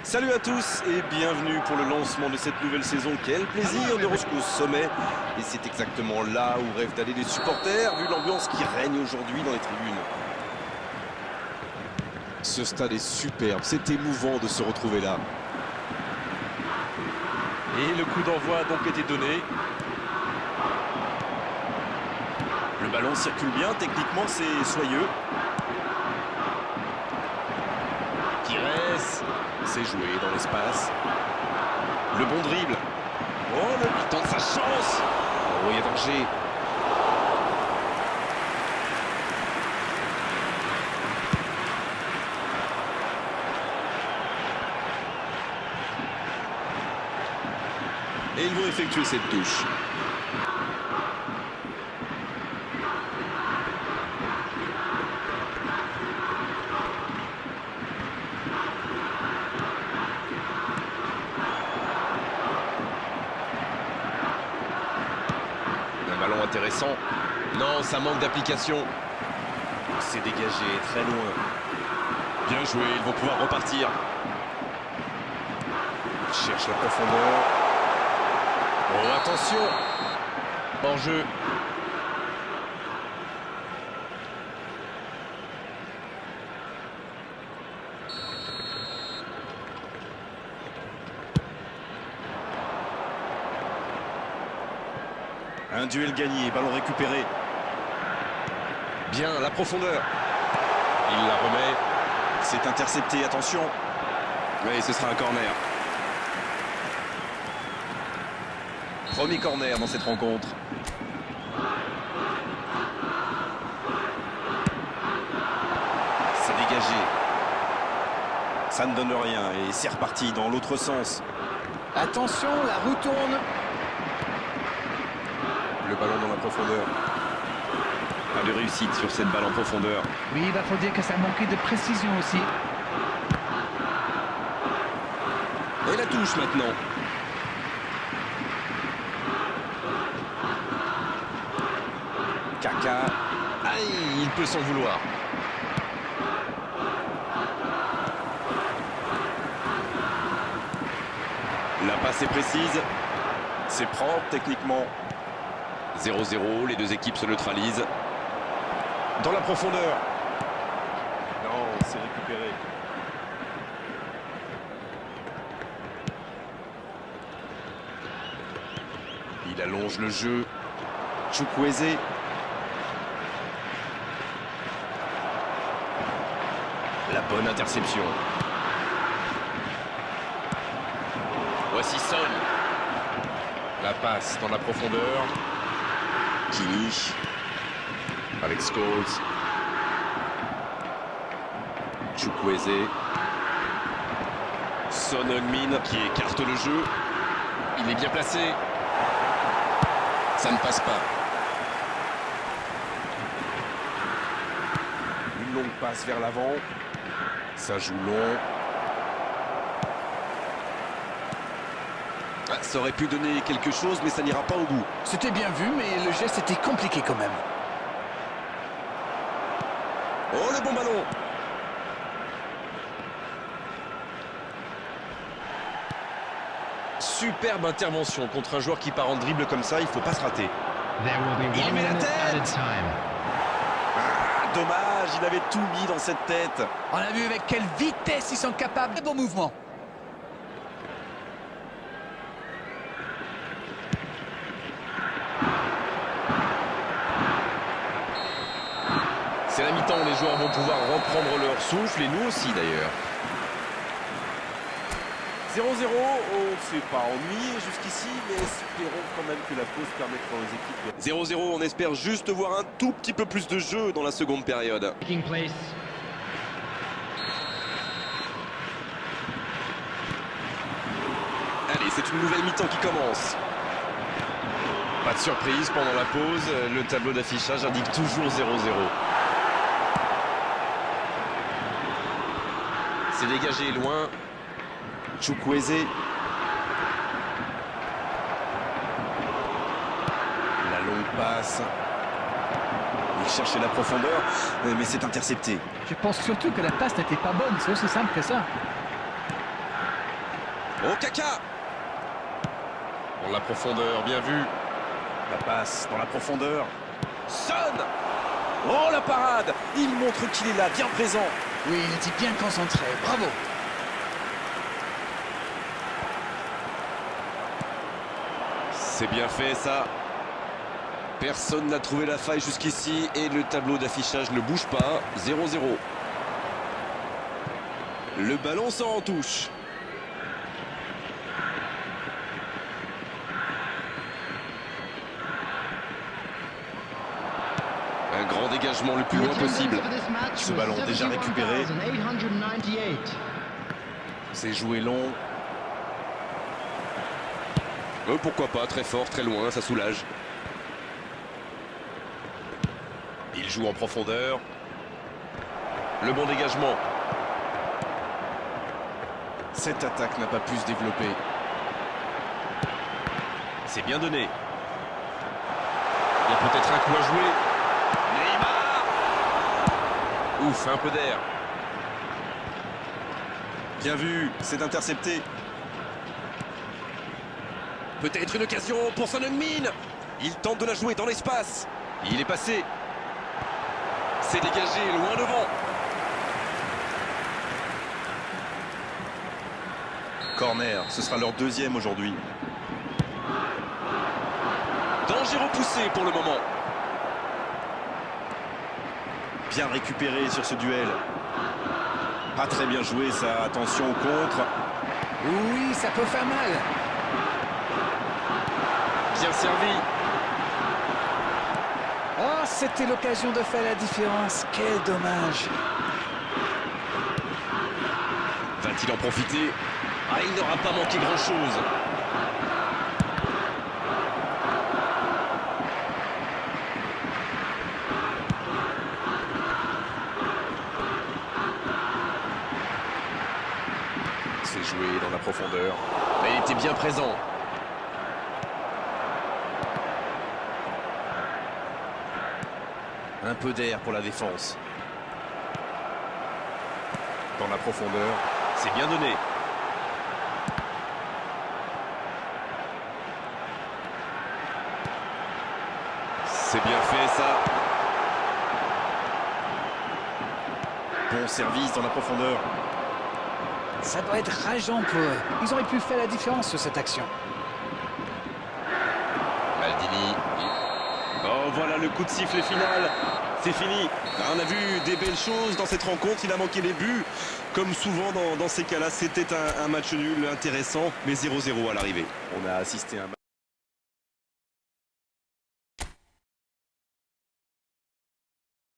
Salut à tous et bienvenue pour le lancement de cette nouvelle saison. Quel plaisir de retrouver au sommet. Et c'est exactement là où rêvent d'aller les supporters, vu l'ambiance qui règne aujourd'hui dans les tribunes. Ce stade est superbe, c'est émouvant de se retrouver là. Et le coup d'envoi a donc été donné. Le ballon circule bien, techniquement c'est soyeux. Pires, c'est joué dans l'espace. Le bon dribble. Oh, il tente sa chance. Oh, il y a danger. Et ils vont effectuer cette touche. Un ballon intéressant. Non, ça manque d'application. C'est dégagé très loin. Bien joué, ils vont pouvoir repartir. Il cherche la profondeur. Oh, attention! Hors-jeu. Un duel gagné, ballon récupéré. Bien, la profondeur. Il la remet. C'est intercepté, attention. Oui, ce sera un corner. Premier corner dans cette rencontre. C'est dégagé. Ça ne donne rien et c'est reparti dans l'autre sens. Attention, la roue tourne. Le ballon dans la profondeur. Pas de réussite sur cette balle en profondeur. Oui, il faut dire que ça manquait de précision aussi. Et la touche maintenant. Kaka. Aïe, il peut s'en vouloir. La passe est précise. C'est propre techniquement. 0-0, les deux équipes se neutralisent. Dans la profondeur. Non, c'est récupéré. Il allonge le jeu. Chukwueze. La bonne interception. Voici Son. La passe dans la profondeur. Kini. Avec Scholes. Chukwueze. Son Heung-min qui écarte le jeu. Il est bien placé. Ça ne passe pas. Une longue passe vers l'avant. Ça joue long. Ah, ça aurait pu donner quelque chose, mais ça n'ira pas au bout. C'était bien vu, mais le geste était compliqué quand même. Oh, le bon ballon! Superbe intervention contre un joueur qui part en dribble comme ça, il ne faut pas se rater. Il met la tête! Ah, dommage, il avait tout mis dans cette tête. On a vu avec quelle vitesse ils sont capables de bons mouvements. C'est la mi-temps, les joueurs vont pouvoir reprendre leur souffle, et nous aussi d'ailleurs. 0-0, on ne s'est pas ennuyé jusqu'ici, mais espérons quand même que la pause permettra aux équipes de... 0-0, on espère juste voir un tout petit peu plus de jeu dans la seconde période. Allez, c'est une nouvelle mi-temps qui commence. Pas de surprise pendant la pause, le tableau d'affichage indique toujours 0-0. C'est dégagé loin. Chukwueze. La longue passe. Il cherchait la profondeur, mais c'est intercepté. Je pense surtout que la passe n'était pas bonne, c'est aussi simple que ça. Oh, Kaka! En la profondeur, bien vu. La passe dans la profondeur. Son! Oh, la parade! Il montre qu'il est là, bien présent. Oui, il était bien concentré. Bravo. C'est bien fait, ça. Personne n'a trouvé la faille jusqu'ici et le tableau d'affichage ne bouge pas. 0-0. Le ballon sort en touche. Un grand dégagement le plus loin possible. Ce ballon déjà récupéré. C'est joué long. Pourquoi pas, très fort, très loin, ça soulage. Il joue en profondeur. Le bon dégagement. Cette attaque n'a pas pu se développer. C'est bien donné. Il y a peut-être un coup à jouer. Neymar! Ouf, un peu d'air. Bien vu, c'est intercepté. Peut-être une occasion pour Son Heung-min. Il tente de la jouer dans l'espace. Il est passé. C'est dégagé, loin devant. Corner, ce sera leur deuxième aujourd'hui. Danger repoussé pour le moment. Bien récupéré sur ce duel. Pas très bien joué ça, attention au contre. Oui, ça peut faire mal. Bien servi. Oh, c'était l'occasion de faire la différence. Quel dommage. Va-t-il en profiter? Ah, il n'aura pas manqué grand-chose. C'est joué dans la profondeur. Mais il était bien présent. Un peu d'air pour la défense. Dans la profondeur. C'est bien donné. C'est bien fait, ça. Bon service dans la profondeur. Ça doit être rageant pour eux. Ils auraient pu faire la différence sur cette action. Maldini. Oh, voilà le coup de sifflet final. C'est fini. On a vu des belles choses dans cette rencontre. Il a manqué les buts. Comme souvent dans ces cas-là, c'était un match nul intéressant, mais 0-0 à l'arrivée. On a assisté à un